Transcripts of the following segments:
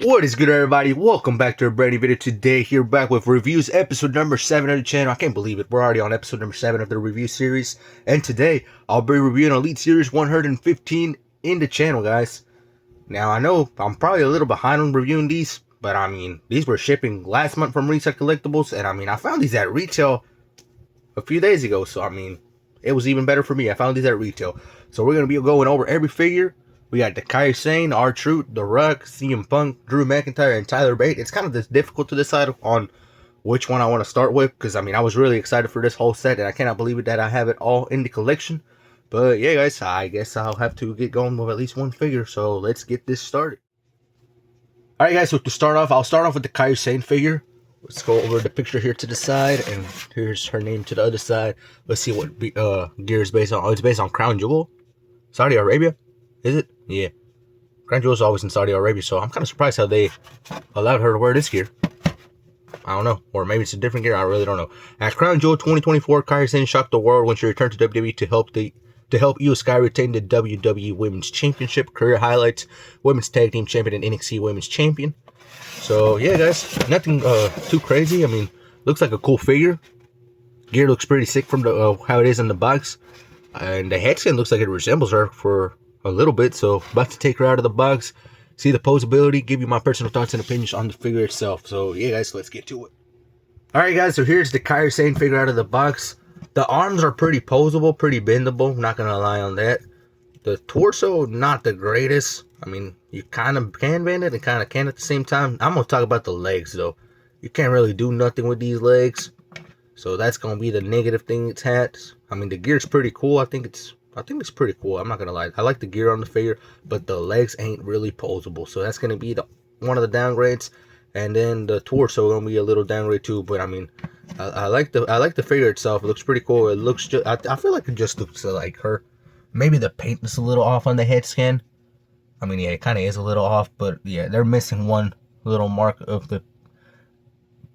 What is good, everybody? Welcome back to a brand new video. Today, here back with reviews, episode number 7 of the channel. I can't believe it. We're already on episode number 7 of the review series. And today, I'll be reviewing Elite Series 115 in the channel, guys. Now, I know I'm probably a little behind on reviewing these, but I mean, these were shipping last month from Reset Collectibles. And I mean, I found these at retail a few days ago. So, I mean, it was even better for me. I found these at retail. So, we're going to be going over every figure. We got the Kairi, Sane, R-Truth, The Ruck, CM Punk, Drew McIntyre, and Tyler Bate. It's kind of difficult to decide on which one I want to start with, because I mean, I was really excited for this whole set, and I cannot believe it that I have it all in the collection. But yeah, guys, I guess I'll have to get going with at least one figure, so let's get this started. Alright, guys, so to start off, I'll start off with the Kairi Sane figure. Let's go over the picture here to the side, and here's her name to the other side. Let's see what gear is based on. Oh, it's based on Crown Jewel, Saudi Arabia. Is it? Yeah. Crown Jewel is always in Saudi Arabia, so I'm kind of surprised how they allowed her to wear this gear. I don't know. Or maybe it's a different gear. I really don't know. At Crown Jewel 2024, Kairi Sane shocked the world when she returned to WWE to help Io Sky retain the WWE Women's Championship. Career highlights: Women's Tag Team Champion and NXT Women's Champion. So, yeah, guys. Nothing too crazy. I mean, looks like a cool figure. Gear looks pretty sick from the how it is in the box. And the head skin looks like it resembles her for a little bit, so about to take her out of the box, see the posability, give you my personal thoughts and opinions on the figure itself. So yeah, guys, let's get to it. Alright, guys, so here's the Kairi Sane figure out of the box. The arms are pretty posable, pretty bendable, not gonna lie on that. The torso, not the greatest. I mean, you kind of can bend it and kind of can at the same time. I'm gonna talk about the legs, though. You can't really do nothing with these legs, so that's gonna be the negative thing it's had. I mean, the gear's pretty cool. I think it's pretty cool. I'm not gonna lie. I like the gear on the figure, but the legs ain't really posable. So that's gonna be one of the downgrades. And then the torso gonna be a little downgrade too. But I mean, I like the figure itself. It looks pretty cool. It looks just. I feel like it just looks like her. Maybe the paint is a little off on the head scan. I mean, yeah, it kind of is a little off, but yeah, they're missing one little mark of the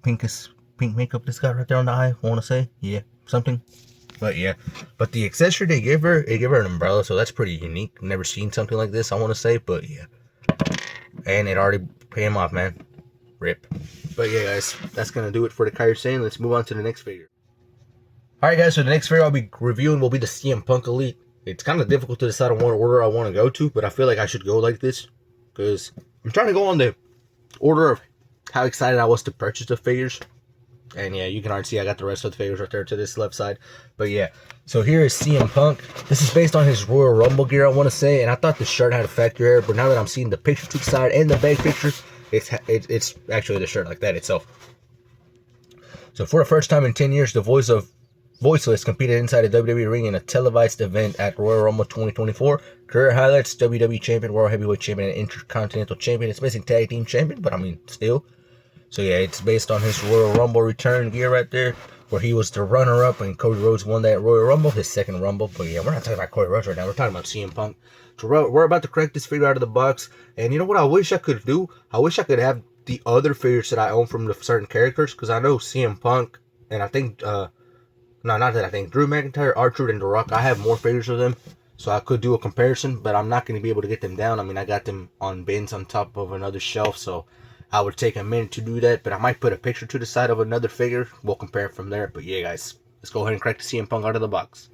pink makeup that's got right there on the eye. I want to say, yeah, something. But yeah, but the accessory they give her an umbrella, so that's pretty unique. Never seen something like this, I want to say, but yeah. And it already came off, man. Rip. But yeah, guys, that's going to do it for the Kairi Sane. Let's move on to the next figure. Alright, guys, so the next figure I'll be reviewing will be the CM Punk Elite. It's kind of difficult to decide on what order I want to go to, but I feel like I should go like this, because I'm trying to go on the order of how excited I was to purchase the figures. And yeah, you can already see I got the rest of the figures right there to this left side. But yeah, so here is CM Punk. This is based on his Royal Rumble gear, I want to say. And I thought the shirt had a factory error, but now that I'm seeing the picture to the side and the back picture, it's actually the shirt like that itself. So for the first time in 10 years, the Voiceless competed inside a WWE ring in a televised event at Royal Rumble 2024. Career highlights: WWE Champion, World Heavyweight Champion, and Intercontinental Champion. It's missing Tag Team Champion, but I mean, still. So yeah, it's based on his Royal Rumble return gear right there, where he was the runner-up and Cody Rhodes won that Royal Rumble, his second Rumble. But yeah, we're not talking about Cody Rhodes right now. We're talking about CM Punk. So we're about to crack this figure out of the box. And you know what I wish I could do? I wish I could have the other figures that I own from the certain characters, because I know CM Punk, and I think, Drew McIntyre, R-Truth, and The Rock, I have more figures of them. So I could do a comparison, but I'm not going to be able to get them down. I mean, I got them on bins on top of another shelf, so I would take a minute to do that, but I might put a picture to the side of another figure. We'll compare from there. But yeah, guys, let's go ahead and crack the CM Punk out of the box.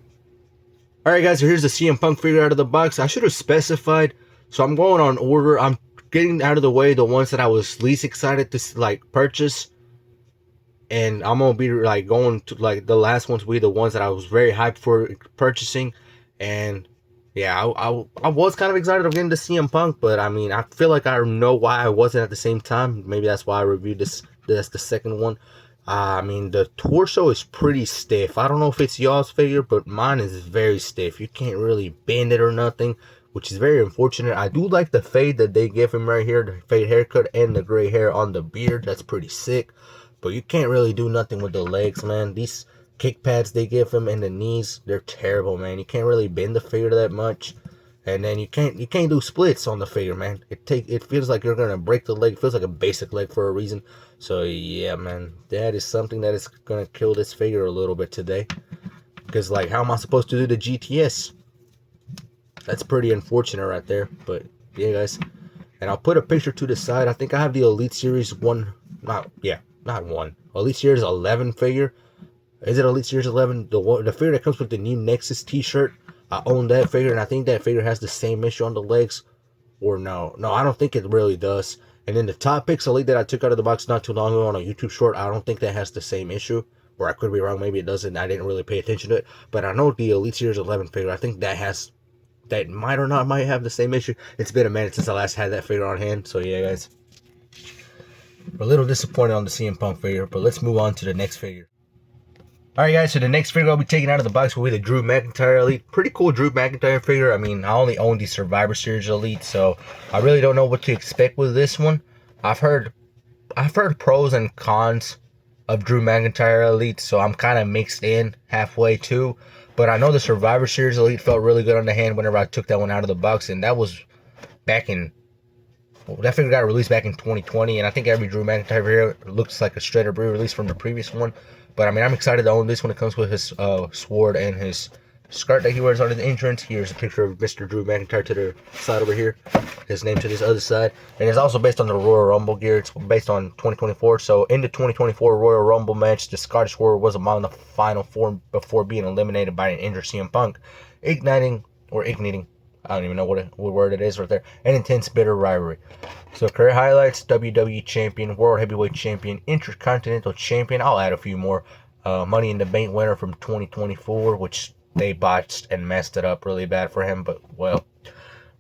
Alright, guys, so here's the CM Punk figure out of the box. I should have specified, so I'm going on order. I'm getting out of the way the ones that I was least excited to like purchase, and I'm gonna be like going to like the last ones will be the ones that I was very hyped for purchasing. And yeah, I was kind of excited of getting the CM Punk, but I mean, I feel like I know why I wasn't at the same time. Maybe that's why I reviewed this. That's the second one. I mean, the torso is pretty stiff. I don't know if it's y'all's figure, but mine is very stiff. You can't really bend it or nothing, which is very unfortunate. I do like the fade that they give him right here, the fade haircut and the gray hair on the beard. That's pretty sick, but you can't really do nothing with the legs, man. These kick pads they give him and the knees, they're terrible, man. You can't really bend the figure that much, and then you can't do splits on the figure, man. It feels like you're gonna break the leg. It feels like a basic leg for a reason. So yeah, man, that is something that is gonna kill this figure a little bit today, because like, how am I supposed to do the GTS? That's pretty unfortunate right there. But yeah, guys, And I'll put a picture to the side. I think I have the Elite Series 1, not one. Elite Series 11 figure. Is it Elite Series 11? The figure that comes with the new Nexus t-shirt. I own that figure, and I think that figure has the same issue on the legs. Or no, I don't think it really does. And then the Top Picks Elite that I took out of the box not too long ago on a YouTube short, I don't think that has the same issue. Or I could be wrong, maybe it doesn't. I didn't really pay attention to it. But I know the Elite Series 11 figure, I think that might or not might have the same issue. It's been a minute since I last had that figure on hand. So yeah, guys. We're a little disappointed on the CM Punk figure, but let's move on to the next figure. Alright guys, so the next figure I'll be taking out of the box will be the Drew McIntyre Elite. Pretty cool Drew McIntyre figure. I mean, I only own the Survivor Series Elite, so I really don't know what to expect with this one. I've heard pros and cons of Drew McIntyre Elite, so I'm kind of mixed in halfway too. But I know the Survivor Series Elite felt really good on the hand whenever I took that one out of the box, and that was back in... Well, that figure got released back in 2020, and I think every Drew McIntyre figure looks like a straight up re-release from the previous one. But I mean, I'm excited to own this when it comes with his sword and his skirt that he wears on his entrance. Here's a picture of Mr. Drew McIntyre to the side over here. His name to this other side. And it's also based on the Royal Rumble gear. It's based on 2024. So in the 2024 Royal Rumble match, the Scottish Warrior was among the final four before being eliminated by an injured CM Punk, igniting, I don't even know what word it is right there, an intense, bitter rivalry. So career highlights: WWE Champion, World Heavyweight Champion, Intercontinental Champion. I'll add a few more. Money in the Bank winner from 2024, which they botched and messed it up really bad for him, but well.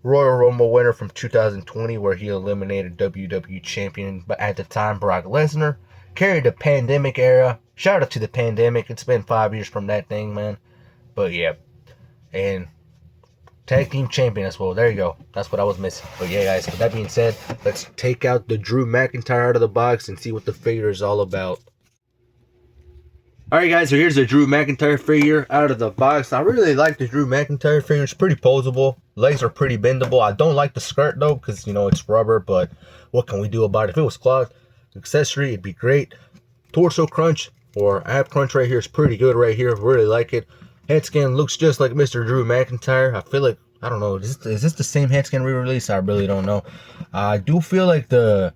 Royal Rumble winner from 2020, where he eliminated WWE Champion, but at the time, Brock Lesnar. Carried the pandemic era. Shout out to the pandemic. It's been 5 years from that thing, man. But yeah. And Tag Team Champion as well. There you go. That's what I was missing. But yeah, guys, with that being said, let's take out the Drew McIntyre out of the box and see what the figure is all about. Alright, guys, so here's the Drew McIntyre figure out of the box. I really like the Drew McIntyre figure. It's pretty posable. Legs are pretty bendable. I don't like the skirt, though, because, you know, it's rubber. But what can we do about it? If it was cloth accessory, it'd be great. Torso crunch or ab crunch right here is pretty good right here. Really like it. Head scan looks just like Mr. Drew McIntyre. I feel like, I don't know, is this the same head scan re-release? I really don't know. I do feel like the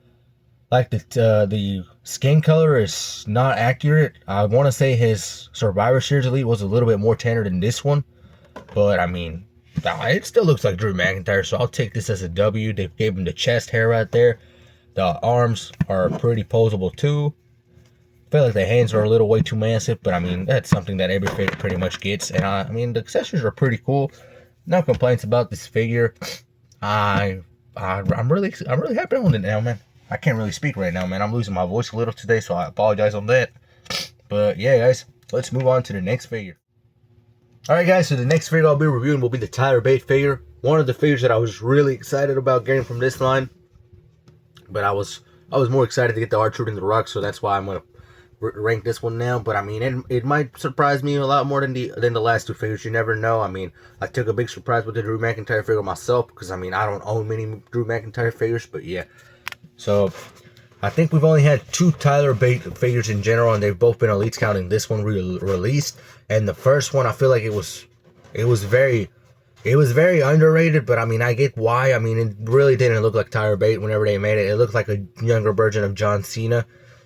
skin color is not accurate. I want to say his Survivor Series Elite was a little bit more tanner than this one. But, I mean, it still looks like Drew McIntyre, so I'll take this as a W. They gave him the chest hair right there. The arms are pretty posable, too. I feel like the hands are a little way too massive, but I mean, that's something that every figure pretty much gets. And I mean, the accessories are pretty cool. No complaints about this figure. I'm really happy on it now, man. I can't really speak right now, man. I'm losing my voice a little today, so I apologize on that. But yeah, guys, let's move on to the next figure. Alright, guys, so the next figure I'll be reviewing will be the Tyler Bate figure. One of the figures that I was really excited about getting from this line. But I was more excited to get the R-Truth and the Rock, so that's why I'm going to rank this one now. But I mean, it might surprise me a lot more than the last two figures. You never know. I mean, I took a big surprise with the Drew McIntyre figure myself, because I mean, I don't own many Drew McIntyre figures, but yeah. So I think we've only had two Tyler Bate figures in general, and they've both been elites, counting this one released. And the first one, I feel like it was very underrated, but I mean, I get why. I mean, it really didn't look like Tyler Bate whenever they made it. It looked like a younger version of John Cena.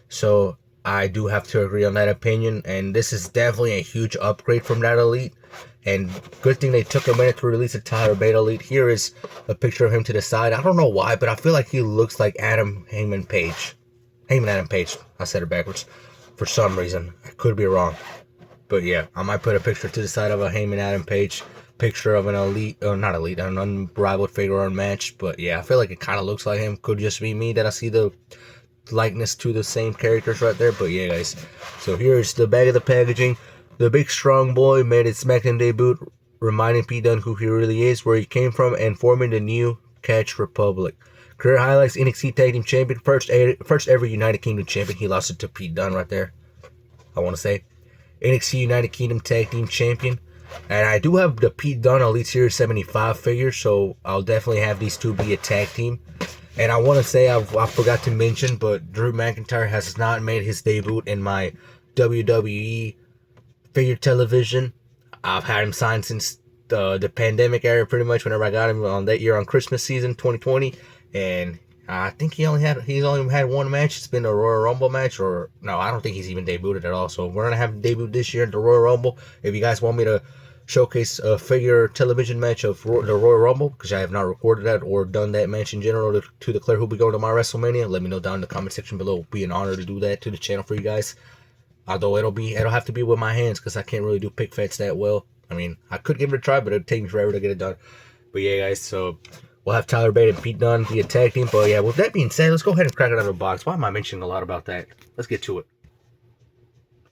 So I do have to agree on that opinion, and this is definitely a huge upgrade from that Elite. And good thing they took a minute to release a Tyler Bate Elite. Here is a picture of him to the side. I don't know why, but I feel like he looks like Heyman Adam Page. I said it backwards for some reason. I could be wrong. But yeah, I might put a picture to the side of a Heyman Adam Page. Picture of an an unrivaled figure or unmatched. But yeah, I feel like it kind of looks like him. Could just be me that I see the likeness to the same characters right there. But yeah, guys, so here's the back of the packaging. The big strong boy made his SmackDown debut, reminding Pete Dunne who he really is, where he came from, and forming the new Catch Republic. Career highlights: NXT Tag Team Champion, first ever United Kingdom Champion. He lost it to Pete Dunne right there, I want to say. NXT United Kingdom Tag Team Champion. And I do have the Pete Dunne Elite Series 75 figure, so I'll definitely have these two be a tag team. And I want to say, I forgot to mention, but Drew McIntyre has not made his debut in my WWE figure television. I've had him signed since the pandemic era, pretty much, whenever I got him on that year on Christmas season 2020. and I think he's only had one match. It's been a Royal Rumble match, or no, I don't think he's even debuted at all. So we're gonna have him debut this year at the Royal Rumble. If you guys want me to showcase a figure television match of the Royal Rumble, because I have not recorded that or done that match in general to declare who'll be going to my WrestleMania, let me know down in the comment section below. It'll be an honor to do that to the channel for you guys. Although it'll have to be with my hands, because I can't really do pick fets that well. I mean, I could give it a try, but it'd take me forever to get it done. But yeah, guys, so we'll have Tyler Bate and Pete Dunne be a tag team. But yeah, with that being said, let's go ahead and crack it out of the box. Why am I mentioning a lot about that? Let's get to it.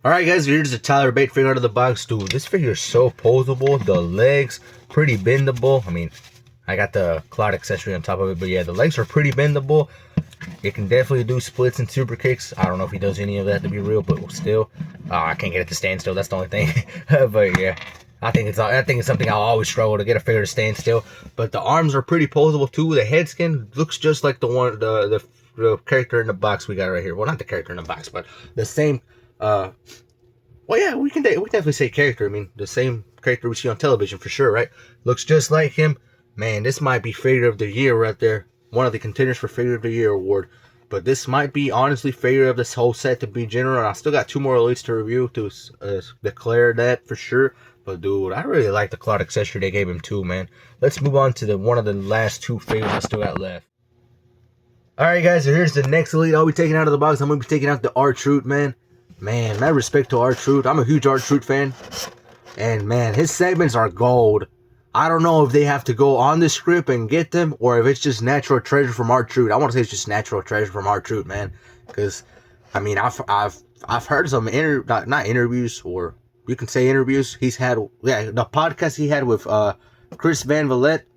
Alright guys, here's the Tyler Bate figure out of the box. Dude, this figure is so posable. The legs, pretty bendable. I mean, I got the cloud accessory on top of it. But yeah, the legs are pretty bendable. It can definitely do splits and super kicks. I don't know if he does any of that, to be real, but still. I can't get it to stand still. That's the only thing. But yeah, I think it's something I'll always struggle to get a figure to stand still. But the arms are pretty posable too. The head skin looks just like the character in the box we got right here. Well, not the character in the box, but the same. Well, yeah, we can definitely say character. I mean, the same character we see on television for sure, right? Looks just like him. Man, this might be figure of the year right there. One of the contenders for figure of the year award. But this might be honestly figure of this whole set to be general. And I still got 2 more elites to review to declare that for sure. But dude, I really like the cloud accessory they gave him too, man. Let's move on to one of the last 2 figures I still got left. Alright guys, so here's the next elite I'll be taking out of the box. I'm going to be taking out the R-Truth, man. Man, mad respect to R-Truth. I'm a huge R-Truth fan. And man, his segments are gold. I don't know if they have to go on the script and get them, or if it's just natural treasure from R-Truth. I want to say it's just natural treasure from R-Truth, man. Because, I mean, I've heard some not interviews, or you can say interviews. He's had, yeah, the podcast he had with Chris Van Vliet.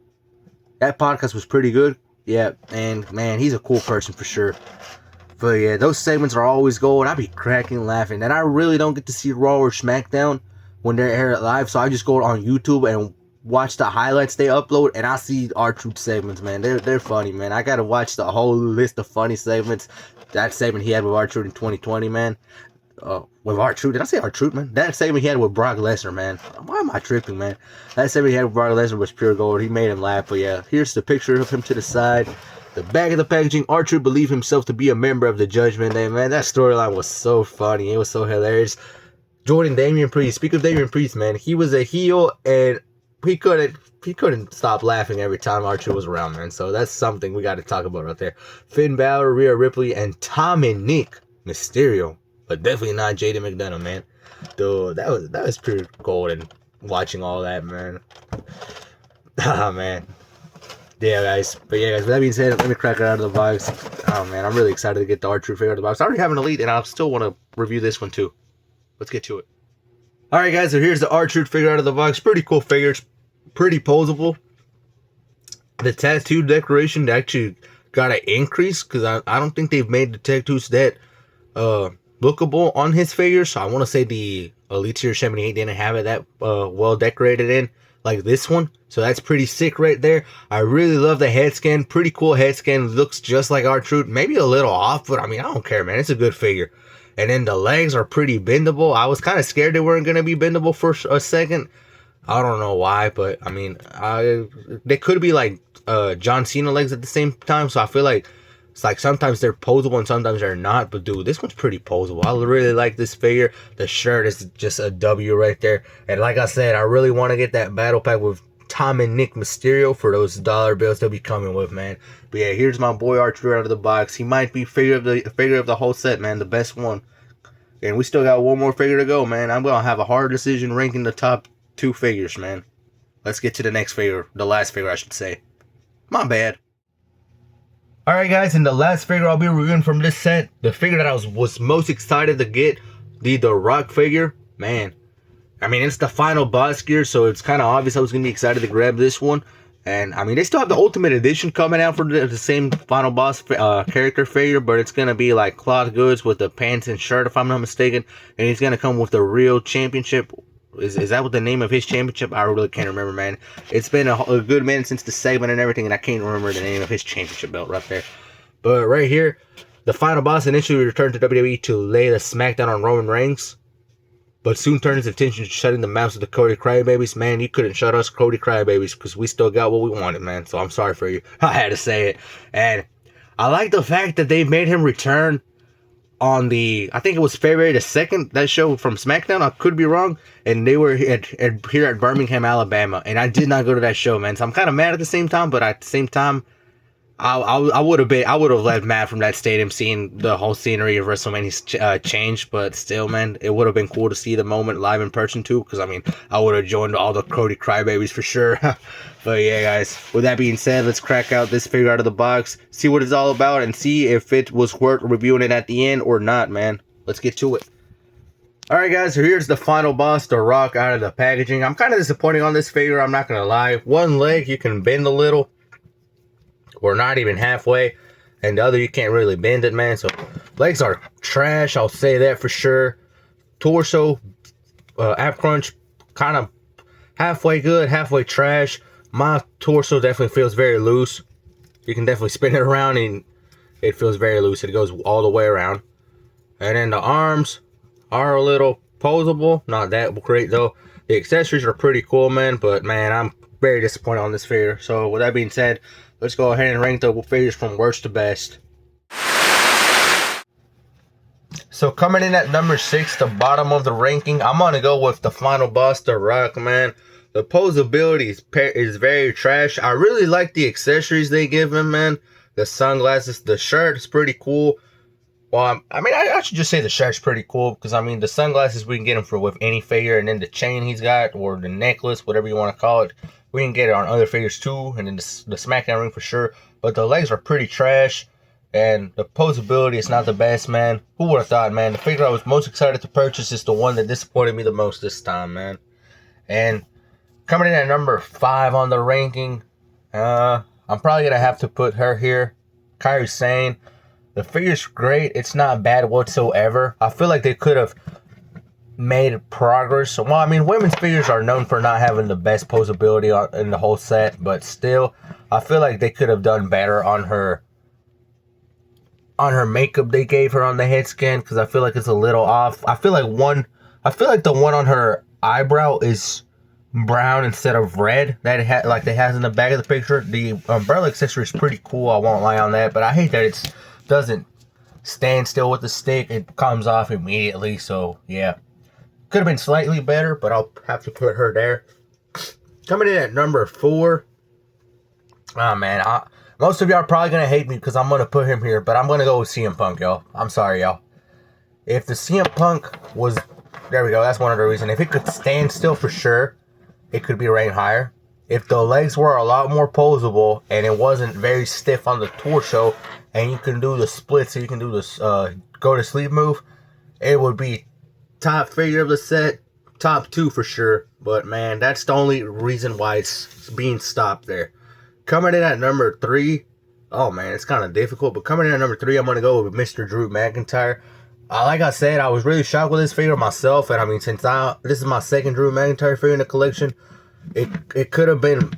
That podcast was pretty good. Yeah, and man, he's a cool person for sure. But yeah, those segments are always gold. I be cracking laughing, and I really don't get to see Raw or SmackDown when they're aired live, so I just go on YouTube and watch the highlights they upload, and I see R-Truth segments, man. They're funny, man. I gotta watch the whole list of funny segments. That segment he had with R-Truth in 2020, man. With R-Truth, did I say R-Truth, man? That segment he had with Brock Lesnar, man. Why am I tripping, man? That segment he had with Brock Lesnar was pure gold. He made him laugh. But yeah, here's the picture of him to the side. The back of the packaging, R-Truth believed himself to be a member of the Judgment Day, man. That storyline was so funny. It was so hilarious. Joining Damian Priest. Speak of Damian Priest, man. He was a heel, and he couldn't stop laughing every time R-Truth was around, man. So that's something we got to talk about right there. Finn Balor, Rhea Ripley, and Dominic Mysterio, but definitely not Jaden McDonough, man. Dude, that was pure gold. And watching all that, man. Ah, man. Yeah, guys. But yeah, guys. With that being said, let me crack it out of the box. Oh man, I'm really excited to get the R-Truth figure out of the box. I already have an elite, and I still want to review this one too. Let's get to it. Alright guys, so here's the R-Truth figure out of the box. Pretty cool figure. It's pretty posable. The tattoo decoration actually got an increase, because I don't think they've made the tattoos that lookable on his figure. So I want to say the Elite Tier 78 didn't have it that well decorated in like this one. So that's pretty sick right there. I really love the head scan. Pretty cool head scan. Looks just like R-Truth. Maybe a little off, but I mean, I don't care, man. It's a good figure. And then the legs are pretty bendable. I was kind of scared they weren't going to be bendable for a second. I don't know why, but I mean, they could be like John Cena legs at the same time. So I feel like it's like sometimes they're posable and sometimes they're not. But dude, this one's pretty posable. I really like this figure. The shirt is just a W right there. And like I said, I really want to get that battle pack with Tom and Nick Mysterio for those dollar bills they'll be coming with, man. But yeah, here's my boy R-Truth out of the box. He might be figure of the whole set, man. The best one. And we still got one more figure to go, man. I'm gonna have a hard decision ranking the top 2 figures, man. Let's get to the next figure. The last figure, I should say. My bad. Alright guys, and the last figure I'll be reviewing from this set, the figure that I was most excited to get, the Rock figure, man. I mean, it's the final boss gear, so it's kind of obvious I was going to be excited to grab this one. And, I mean, they still have the Ultimate Edition coming out for the same final boss character figure, but it's going to be like cloth goods with the pants and shirt, if I'm not mistaken. And he's going to come with the real championship. Is that what the name of his championship? I really can't remember, man. It's been a good minute since the segment and everything, and I can't remember the name of his championship belt right there. But right here, the final boss initially returned to WWE to lay the smackdown on Roman Reigns. but soon turned his attention to shutting the mouths of the Cody Crybabies. Man, you couldn't shut us Cody Crybabies because we still got what we wanted, man. So I'm sorry for you. I had to say it. And I like the fact that they made him return on I think it was February the 2nd, that show from SmackDown. I could be wrong. And they were here at Birmingham, Alabama. And I did not go to that show, man. So I'm kind of mad at the same time, but at the same time, I would have left mad from that stadium seeing the whole scenery of WrestleMania change, but still, man, it would have been cool to see the moment live in person too. Because I mean, I would have joined all the Cody Crybabies for sure. But yeah, guys. With that being said, let's crack out this figure out of the box, see what it's all about, and see if it was worth reviewing it at the end or not, man. Let's get to it. Alright guys, so here's the final boss, The Rock, out of the packaging. I'm kind of disappointed on this figure, I'm not gonna lie. One leg you can bend a little, or not even halfway, and the other you can't really bend it, man. So legs are trash, I'll say that for sure. Torso, ab crunch, kind of halfway good, halfway trash. My torso definitely feels very loose. You can definitely spin it around and it feels very loose. It goes all the way around. And then the arms are a little posable, not that great though. The accessories are pretty cool, man, but man, I'm very disappointed on this figure. So with that being said, let's go ahead and rank the figures from worst to best. So coming in at number 6, the bottom of the ranking, I'm going to go with the final boss, The Rock, man. The posability is very trash. I really like the accessories they give him, man. The sunglasses, the shirt is pretty cool. Well, I mean, I should just say the shirt's pretty cool because, I mean, the sunglasses, we can get them for with any figure, and then the chain he's got, or the necklace, whatever you want to call it, we can get it on other figures too, and then the SmackDown ring for sure. But the legs are pretty trash, and the posability is not the best, man. Who would have thought, man? The figure I was most excited to purchase is the one that disappointed me the most this time, man. And coming in at number 5 on the ranking, I'm probably going to have to put her here. Kairi Sane. The figure's great. It's not bad whatsoever. I feel like they could have made progress. Well, I mean, women's figures are known for not having the best posability in the whole set, but still, I feel like they could have done better on her makeup they gave her on the head scan, because I feel like it's a little off. I feel like the one on her eyebrow is brown instead of red that it had, like they has in the back of the picture. The umbrella accessory is pretty cool, I won't lie on that, but I hate that it doesn't stand still with the stick. It comes off immediately. So yeah, could have been slightly better, but I'll have to put her there. Coming in at number 4, oh man, most of y'all are probably gonna hate me because I'm gonna put him here, but I'm gonna go with CM Punk, y'all. I'm sorry, y'all. If the CM Punk was, there we go, that's one of the reasons. If it could stand still for sure, it could be ranked higher. If the legs were a lot more posable and it wasn't very stiff on the torso, and you can do the splits, so you can do this go to sleep move, it would be top figure of the set, top 2 for sure. But man, that's the only reason why it's being stopped there. Coming in at number 3, oh man, it's kind of difficult, but coming in at number 3, I'm going to go with Mr. Drew McIntyre. Like I said, I was really shocked with this figure myself, and I mean, since this is my second Drew McIntyre figure in the collection, it could have been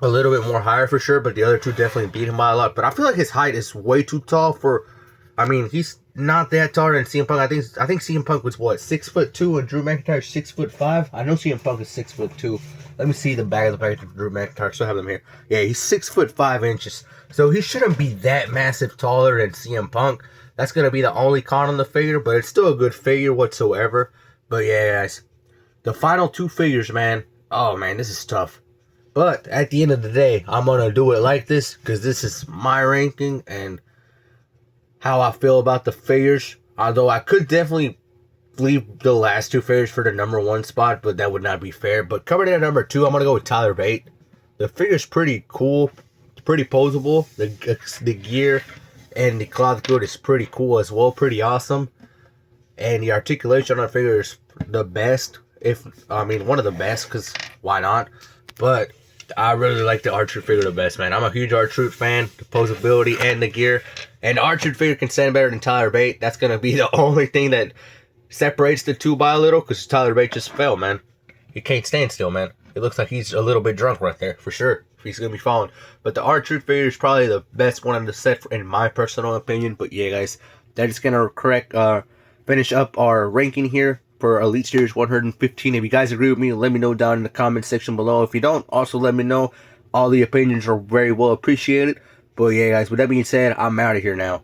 a little bit more higher for sure, but the other two definitely beat him by a lot. But I feel like his height is way too tall for, I mean, he's not that taller than CM Punk. I think CM Punk was what, 6'2", and Drew McIntyre 6'5". I know CM Punk is 6'2". Let me see the back of the package of Drew McIntyre. Still have them here. Yeah, he's 6'5". So he shouldn't be that massive taller than CM Punk. That's gonna be the only con on the figure, but it's still a good figure whatsoever. But yeah, guys, the final 2 figures, man. Oh man, this is tough. But at the end of the day, I'm going to do it like this because this is my ranking and how I feel about the figures. Although I could definitely leave the last 2 figures for the number 1 spot, but that would not be fair. But coming in at number 2, I'm going to go with Tyler Bate. The figure's pretty cool. It's pretty posable. The gear and the cloth good is pretty cool as well. Pretty awesome. And the articulation on the figure is the best. One of the best, because why not? But I really like the R-Truth figure the best, man. I'm a huge R-Truth fan. The posability and the gear. And the R-Truth figure can stand better than Tyler Bate. That's going to be the only thing that separates the two by a little, because Tyler Bate just fell, man. He can't stand still, man. It looks like he's a little bit drunk right there, for sure. He's going to be falling. But the R-Truth figure is probably the best one in the set, in my personal opinion. But yeah, guys, that is going to finish up our ranking here for Elite Series 115. If you guys agree with me, let me know down in the comment section below. If you don't, also let me know. All the opinions are very well appreciated. But yeah, guys, with that being said, I'm out of here now.